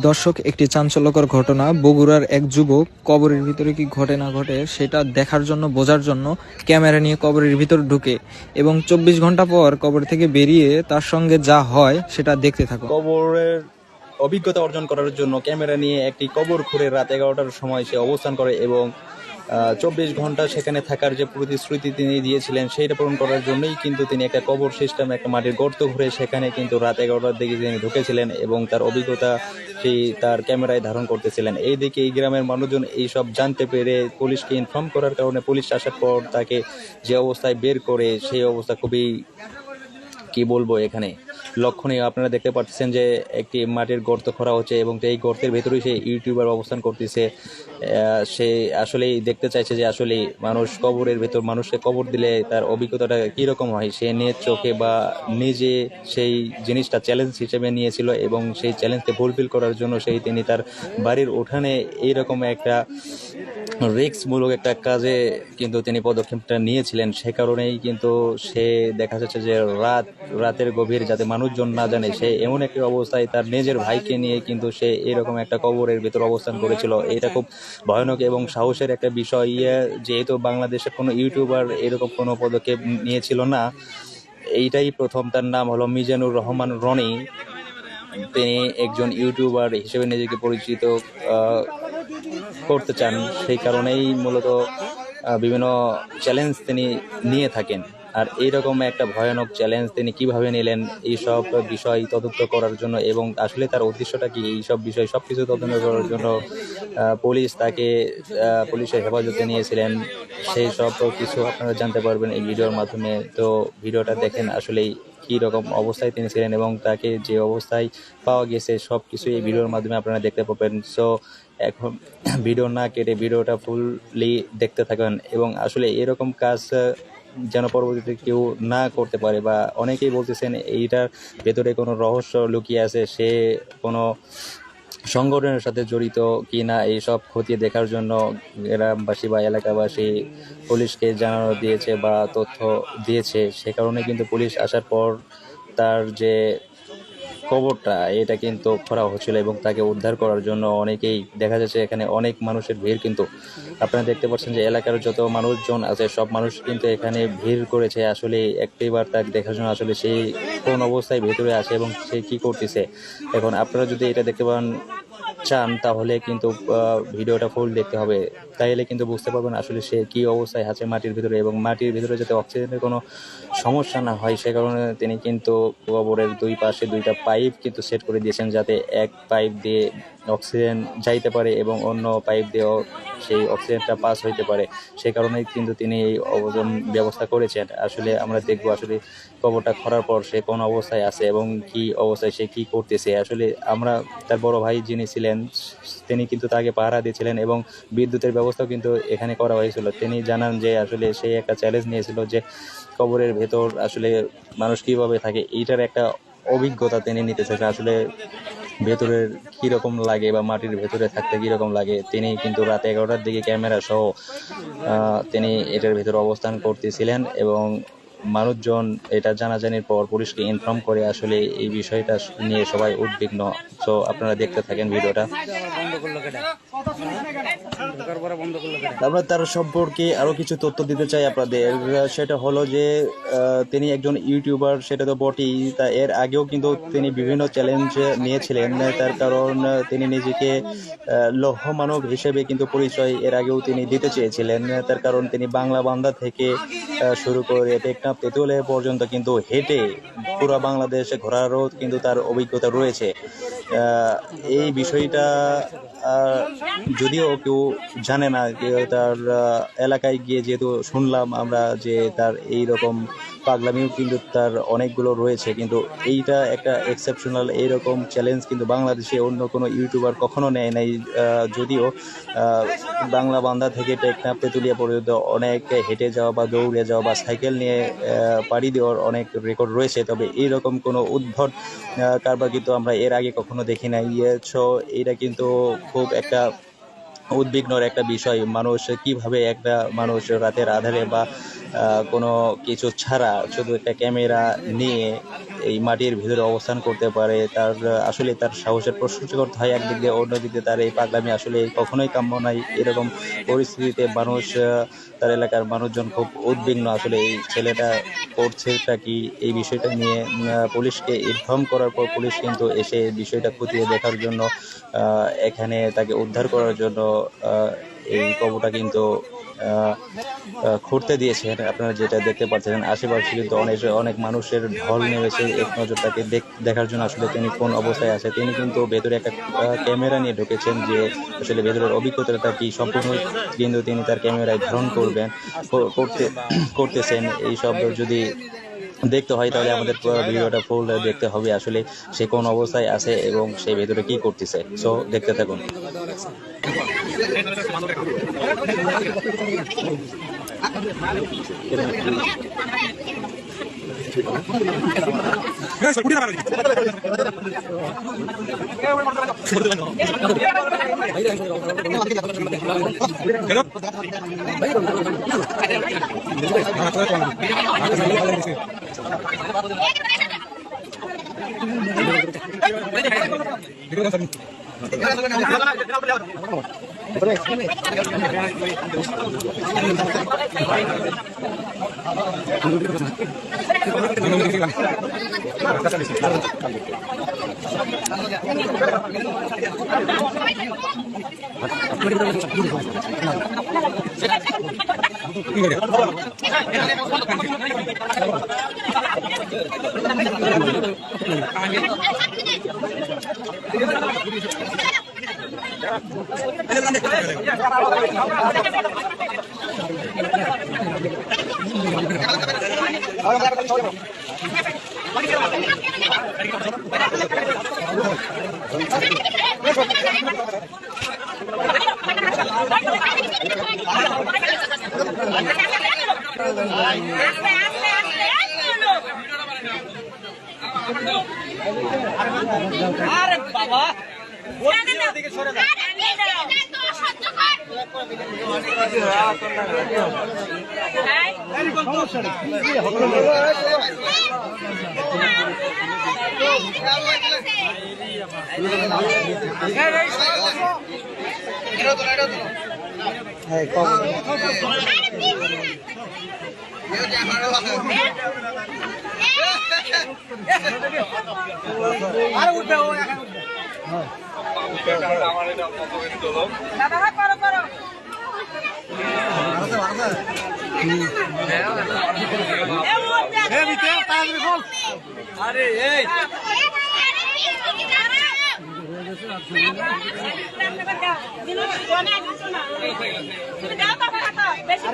দর্শক, একটি চাঞ্চল্যকর ঘটনা। বগুড়ার এক যুবক কবরের ভিতরে কি ঘটে না ঘটে সেটা দেখার জন্য, বোঝার জন্য ক্যামেরা নিয়ে কবরের ভিতর ঢুকে এবং 24 ঘন্টা পর কবর থেকে বেরিয়ে তার সঙ্গে যা হয় সেটা দেখতে থাকো। কবরের অভিজ্ঞতা অর্জন করার জন্য ক্যামেরা নিয়ে একটি কবর খুঁড়ে রাত 11টার সময় সে অবস্থান করে এবং 24 ঘন্টা সেখানে থাকার যে প্রতিশ্রুতি তিনি দিয়েছিলেন সেইটা পূরণ করার জন্যই কিন্তু তিনি একটা কবর সিস্টেম, একটা মাটির গর্ত ঘুরে সেখানে কিন্তু রাত 11টার দিকে তিনি ঢুকেছিলেন এবং তার অভিজ্ঞতা সেই তার ক্যামেরায় ধারণ করতেছিলেন। এইদিকে এই গ্রামের মানুষজন এইসব জানতে পেরে পুলিশকে ইনফর্ম করার কারণে পুলিশ আসার পর তাকে যে অবস্থায় বের করে, সেই অবস্থা খুবই, কি বলবো, এখানে লক্ষণীয়। আপনারা দেখতে পাচ্ছেন যে একটি মাটির গর্ত খোঁড়া হচ্ছে এবং এই গর্তের ভেতরেই সেই ইউটিউবার অবস্থান করতেছে। সে আসলেই দেখতে চাইছে যে আসলে মানুষ কবরের ভেতর মানুষকে কবর দিলে তার অভিজ্ঞতাটা কীরকম হয়। সে নিজ চোখে বা নিজে সেই জিনিসটা চ্যালেঞ্জ হিসেবে নিয়েছিল এবং সেই চ্যালেঞ্জকে ফুলফিল করার জন্য তিনি তার বাড়ির উঠানে এইরকম একটা রিস্কমূলক একটা কাজে কিন্তু তিনি পদক্ষেপটা নিয়েছিলেন। সে কারণেই কিন্তু সে দেখা যাচ্ছে যে রাতের গভীর, যাতে মানুষজন না জানে, সে এমন একটি অবস্থায় তার নিজের ভাইকে নিয়ে কিন্তু সে এরকম একটা কবরের ভেতর অবস্থান করেছিল। এটা খুব ভয়ানক এবং সাহসের একটা বিষয়। যেহেতু বাংলাদেশের কোনো ইউটিউবার এরকম কোনো পদক্ষেপ নিয়েছিল না, এইটাই প্রথম। তার নাম হলো মিজানুর রহমান রনি। তিনি একজন ইউটিউবার হিসেবে নিজেকে পরিচিত করতে চান, সেই কারণেই মূলত বিভিন্ন চ্যালেঞ্জ তিনি নিয়ে থাকেন। আর এইরকম একটা ভয়ানক চ্যালেঞ্জ তিনি কিভাবে নিলেন, এইসব বিষয় তদন্ত করার জন্য এবং আসলে তার উদ্দেশ্যটা কি, এইসব বিষয় সব কিছু তদন্ত করার জন্য পুলিশ তাকে পুলিশের হেফাজতে নিয়েছিলেন। সেই সব কিছু আপনারা জানতে পারবেন এই ভিডিওর মাধ্যমে। তো ভিডিওটা দেখেন আসলেই কী রকম অবস্থায় তিনি ছিলেন এবং তাকে যে অবস্থায় পাওয়া গেছে সব কিছু এই ভিডিওর মাধ্যমে আপনারা দেখতে পাবেন। সো এখন ভিডিও না কেটে ভিডিওটা ফুললি দেখতে থাকেন এবং আসলে এরকম কাজ যেন পরবর্তীতে কেউ না করতে পারে। বা অনেকেই বলতেছেন এইটার ভেতরে কোনো রহস্য লুকিয়ে আছে, সে কোনো সংগঠনের সাথে জড়িত কি না, এইসব খতিয়ে দেখার জন্য গ্রামবাসী বা এলাকাবাসী পুলিশকে জানানো দিয়েছে বা তথ্য দিয়েছে। সে কারণে কিন্তু পুলিশ আসার পর তার যে কবরটা এটা কিন্তু খোঁড়া হচ্ছিল এবং তাকে উদ্ধার করার জন্য অনেকেই, দেখা যাচ্ছে এখানে অনেক মানুষের ভিড়। কিন্তু আপনারা দেখতে পাচ্ছেন যে এলাকার যত মানুষজন আছে সব মানুষ কিন্তু এখানে ভিড় করেছে আসলে একটিবার তাকে দেখার জন্য, আসলে সেই কোন অবস্থায় ভেতরে আছে এবং সে কি করতেছে। এখন আপনারা যদি এটা দেখতে চান তাহলে কিন্তু ভিডিওটা ফুল দেখতে হবে, তাইলে কিন্তু বুঝতে পারবেন আসলে সে কি অবস্থায় আছে মাটির ভিতরে। এবং মাটির ভিতরে যাতে অক্সিজেনের কোনো সমস্যা না হয় সে কারণে তিনি কিন্তু কবরের দুই পাশে দুইটা পাইপ কিন্তু সেট করে দিয়েছেন, যাতে এক পাইপ দিয়ে অক্সিজেন যাইতে পারে এবং অন্য পাইপ দিয়েও সেই অক্সিজেনটা পাস হইতে পারে। সে কারণেই কিন্তু তিনি এই অবজন ব্যবস্থা করেছেন। আসলে আমরা দেখব আসলে কবরটা খোঁড়ার পর সে কোন অবস্থায় আছে এবং কি অবস্থায় সে কি করতেছে। আসলে আমরা, তার বড় ভাই যিনি ছিলেন তিনি কিন্তু তাকে পাহারা দিয়েছিলেন এবং বিদ্যুতের ব্যবস্থাও কিন্তু এখানে করা হয়েছিল। তিনি জানান যে আসলে সে একটা চ্যালেঞ্জ নিয়েছিল যে কবরের ভেতর আসলে মানুষ কিভাবে থাকে, এইটার একটা অভিজ্ঞতা তিনি নিতে চাইছেন। আসলে ভেতরের কীরকম লাগে বা মাটির ভেতরে থাকতে কীরকম লাগে। তিনি কিন্তু রাত 11টার দিকে ক্যামেরা সহ তিনি এটার ভেতরে অবস্থান করতেছিলেন এবং মানুষজন এটা জানাজানির পর পুলিশকে ইনফর্ম করে। আসলে এই বিষয়টা নিয়ে সবাই উদ্বিগ্ন। সো আপনারা দেখতে থাকেন ভিডিওটা। আমরা তার সম্পর্কে আরো কিছু তথ্য দিতে চাই আপনাদের। সেটা হলো যে তিনি একজন ইউটিউবার, সেটা তো বটেই, তা এর আগেও কিন্তু তিনি বিভিন্ন চ্যালেঞ্জ নিয়েছিলেন। তার কারণ তিনি নিজেকে লৌহ মানব হিসেবে কিন্তু পরিচয় এর আগেও তিনি দিতে চেয়েছিলেন। তার কারণ তিনি বাংলা বান্দা থেকে শুরু করে টেকনাফ তেঁতুলে পর্যন্ত কিন্তু হেঁটে পুরো বাংলাদেশে ঘোরারও কিন্তু তার অভিজ্ঞতা রয়েছে। এই বিষয়টা যদিও কেউ জানে না, তার এলাকায় গিয়ে যেহেতু শুনলাম আমরা যে তার এই রকম পাগলামিও কিন্তু তার অনেকগুলো রয়েছে। কিন্তু এইটা একটা এক্সেপশনাল, এইরকম চ্যালেঞ্জ কিন্তু বাংলাদেশে অন্য কোনো ইউটিউবার কখনো নেয় নাই। যদিও বাংলা বান্দা থেকে টেকনাফ তেঁতুলিয়া পর্যন্ত অনেক হেঁটে যাওয়া বা দৌড়ে যাওয়া বা সাইকেল নিয়ে পাড়ি দেওয়ার অনেক রেকর্ড রয়েছে, তবে এইরকম কোনো উদ্ভট কারবার কিন্তু আমরা এর আগে কখনো দেখি নাই। সো এটা কিন্তু খুব একটা উদ্বিগ্নর একটা বিষয়। মানুষ কিভাবে, একটা মানুষ রাতের আধারে বা কোনো কিছু ছাড়া শুধু একটা ক্যামেরা নিয়ে এই মাটির ভিতরে অবস্থান করতে পারে, তার আসলে তার সাহসের প্রশংসা করতে হয় একদিক দিয়ে, অন্যদিক দিয়ে তার এই পাগলামি আসলে কখনোই কাম্য নাই। এরকম পরিস্থিতিতে মানুষ, তার এলাকার মানুষজন খুব উদ্বিগ্ন আসলে এই ছেলেটা করছেটা কি। এই বিষয়টা নিয়ে পুলিশকে ইনফর্ম করার পর পুলিশ কিন্তু এসে বিষয়টা খতিয়ে দেখার জন্য, এখানে তাকে উদ্ধার করার জন্য এই কবরটা কিন্তু খুঁড়তে দিয়েছেন। আপনারা যেটা দেখতে পাচ্ছেন আশেপাশে কিন্তু অনেক মানুষের ঢল নেমেছে এক নজর তাকে দেখার জন্য আসলে তিনি কোন অবস্থায় আছে। তিনি কিন্তু ভেতরে একটা ক্যামেরা নিয়ে ঢুকেছেন যে আসলে ভেতরের অভিজ্ঞতাটা কি সম্পূর্ণ কিন্তু তিনি তার ক্যামেরায় ধারণ করতেছেন। এই সব যদি দেখতে হয় তাহলে আমাদের ভিডিওটা ফুল দেখতে হবে আসলে সে কোন অবস্থায় আছে এবং সে ভেতরে কি করতেছে। সো দেখতে থাকুন। আরে বাবা দিকে সরে যা। আরে উঠবে ও এখন উঠবে আমার এটা দাদা হাত করো করো আরে এই বেশি